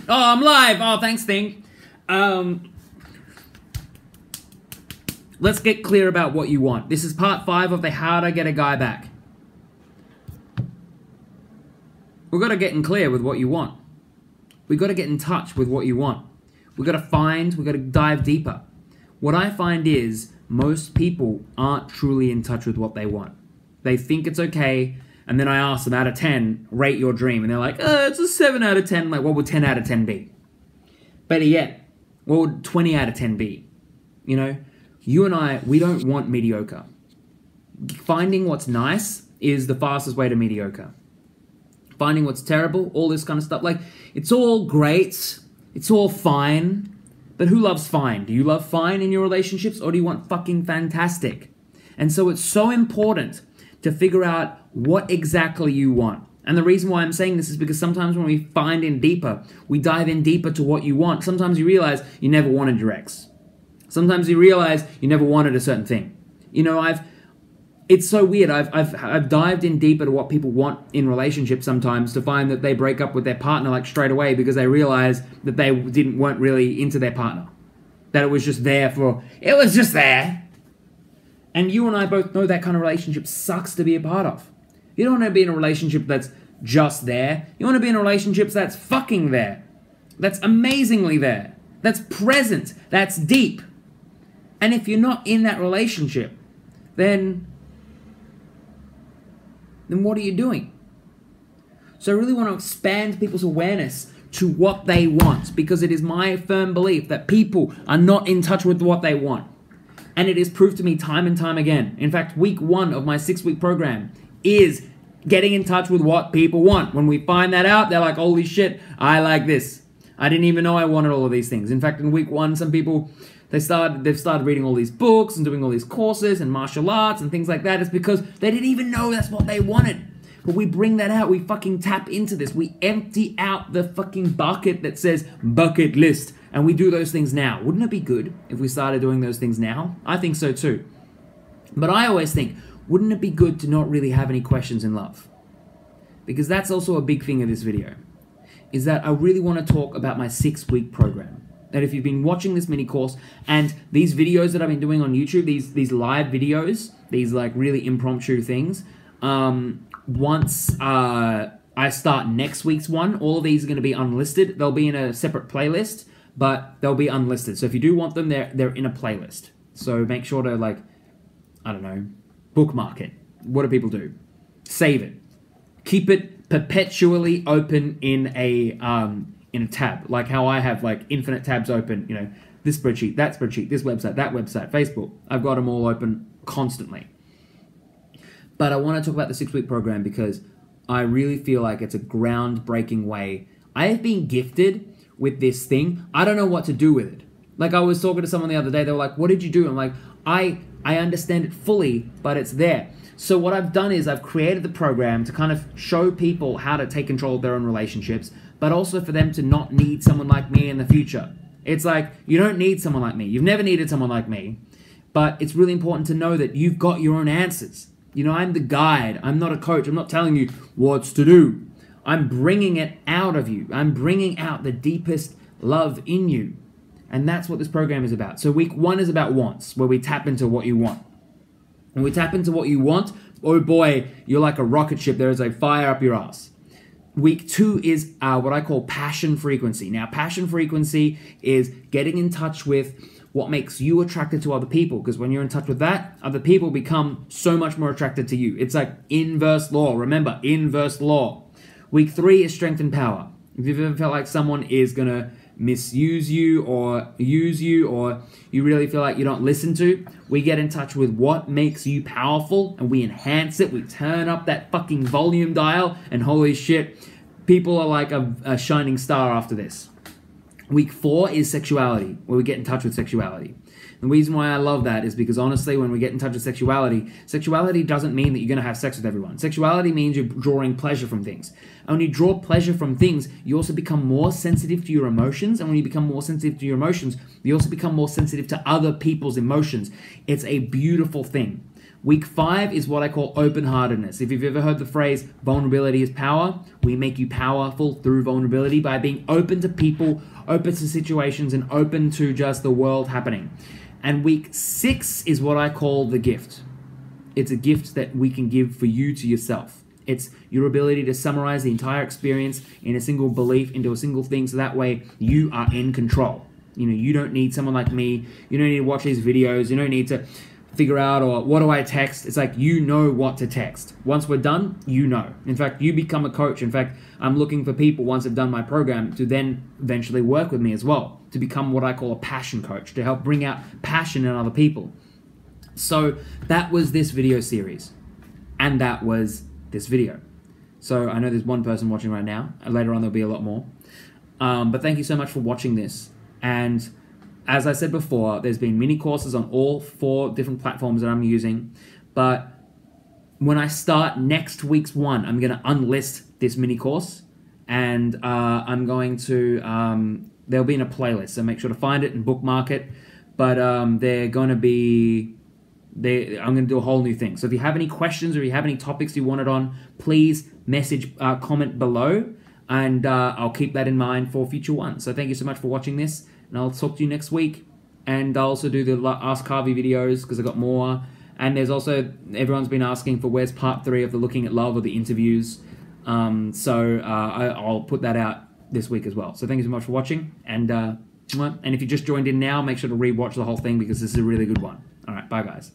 Oh, I'm live. Oh, thanks, Thing. Let's get clear about what you want. This is part 5 of the How to Get a Guy Back. We've got to get in clear with what you want. We've got to get in touch with what you want. We've got to dive deeper. What I find is most people aren't truly in touch with what they want. They think it's okay, and then I ask them, out of 10, rate your dream. And they're like, it's a 7 out of 10. Like, what would 10 out of 10 be? Better yet, what would 20 out of 10 be? You know, you and I, we don't want mediocre. Finding what's nice is the fastest way to mediocre. Finding what's terrible, all this kind of stuff. Like, it's all great. It's all fine. But who loves fine? Do you love fine in your relationships, or do you want fucking fantastic? And so it's so important to figure out what exactly you want. And the reason why I'm saying this is because sometimes when we find in deeper, we dive in deeper to what you want. Sometimes you realize you never wanted your ex. Sometimes you realize you never wanted a certain thing. You know, it's so weird. I've dived in deeper to what people want in relationships sometimes to find that they break up with their partner like straight away because they realize that they weren't really into their partner. That it was just there. And you and I both know that kind of relationship sucks to be a part of. You don't want to be in a relationship that's just there. You want to be in a relationship that's fucking there. That's amazingly there. That's present. That's deep. And if you're not in that relationship, then what are you doing? So I really want to expand people's awareness to what they want, because it is my firm belief that people are not in touch with what they want. And it is proved to me time and time again. In fact, week 1 of my 6-week program is getting in touch with what people want. When we find that out, they're like, holy shit, I like this. I didn't even know I wanted all of these things. In fact, in week 1, some people, they've started reading all these books and doing all these courses and martial arts and things like that. It's because they didn't even know that's what they wanted. But we bring that out. We fucking tap into this. We empty out the fucking bucket that says bucket list. And we do those things now. Wouldn't it be good if we started doing those things now? I think so too. But I always think, wouldn't it be good to not really have any questions in love? Because that's also a big thing of this video. Is that I really want to talk about my 6-week program. That if you've been watching this mini course and these videos that I've been doing on YouTube, these live videos, these like really impromptu things, once I start next week's one, all of these are going to be unlisted. They'll be in a separate playlist, but they'll be unlisted. So if you do want them, they're in a playlist. So make sure to, like, I don't know, bookmark it. What do people do? Save it. Keep it perpetually open in a tab, like how I have like infinite tabs open, you know, this spreadsheet, that spreadsheet, this website, that website, Facebook. I've got them all open constantly. But I want to talk about the 6-week program because I really feel like it's a groundbreaking way. I have been gifted with this thing. I don't know what to do with it. Like, I was talking to someone the other day. They were like, what did you do? I'm like, I understand it fully, but it's there. So what I've done is I've created the program to kind of show people how to take control of their own relationships, but also for them to not need someone like me in the future. It's like, you don't need someone like me. You've never needed someone like me. But it's really important to know that you've got your own answers. You know, I'm the guide. I'm not a coach. I'm not telling you what's to do. I'm bringing it out of you. I'm bringing out the deepest love in you. And that's what this program is about. So week 1 is about wants, where we tap into what you want. When we tap into what you want, oh boy, you're like a rocket ship. There is a fire up your ass. Week 2 is what I call passion frequency. Now, passion frequency is getting in touch with what makes you attracted to other people. Because when you're in touch with that, other people become so much more attracted to you. It's like inverse law. Remember, inverse law. Week 3 is strength and power. If you've ever felt like someone is going to misuse you or use you, or you really feel like you don't listen to, we get in touch with what makes you powerful and we enhance it. We turn up that fucking volume dial, and holy shit, people are like a shining star after this. Week 4 is sexuality, where we get in touch with sexuality. The reason why I love that is because, honestly, when we get in touch with sexuality, sexuality doesn't mean that you're going to have sex with everyone. Sexuality means you're drawing pleasure from things. And when you draw pleasure from things, you also become more sensitive to your emotions. And when you become more sensitive to your emotions, you also become more sensitive to other people's emotions. It's a beautiful thing. Week 5 is what I call open-heartedness. If you've ever heard the phrase, vulnerability is power, we make you powerful through vulnerability by being open to people, open to situations, and open to just the world happening. And week 6 is what I call the gift. It's a gift that we can give for you to yourself. It's your ability to summarize the entire experience in a single belief into a single thing, so that way you are in control. You know, you don't need someone like me. You don't need to watch these videos. You don't need to figure out, or what do I text? It's like, you know what to text. Once we're done, you know. In fact, you become a coach. In fact, I'm looking for people, once I've done my program, to then eventually work with me as well, to become what I call a passion coach, to help bring out passion in other people. So that was this video series. And that was this video. So I know there's one person watching right now. Later on, there'll be a lot more. But thank you so much for watching this. And as I said before, there's been mini courses on all 4 different platforms that I'm using. But when I start next week's one, I'm going to unlist this mini course. And I'm going to, they'll be in a playlist. So make sure to find it and bookmark it. But they're going to be, I'm going to do a whole new thing. So if you have any questions or you have any topics you want it on, please message, comment below. And I'll keep that in mind for future ones. So thank you so much for watching this. And I'll talk to you next week. And I'll also do the Ask Harvey videos because I've got more. And there's also, everyone's been asking for where's part 3 of the Looking at Love or the interviews. I'll put that out this week as well. So thank you so much for watching. And if you just joined in now, make sure to rewatch the whole thing because this is a really good one. All right, bye guys.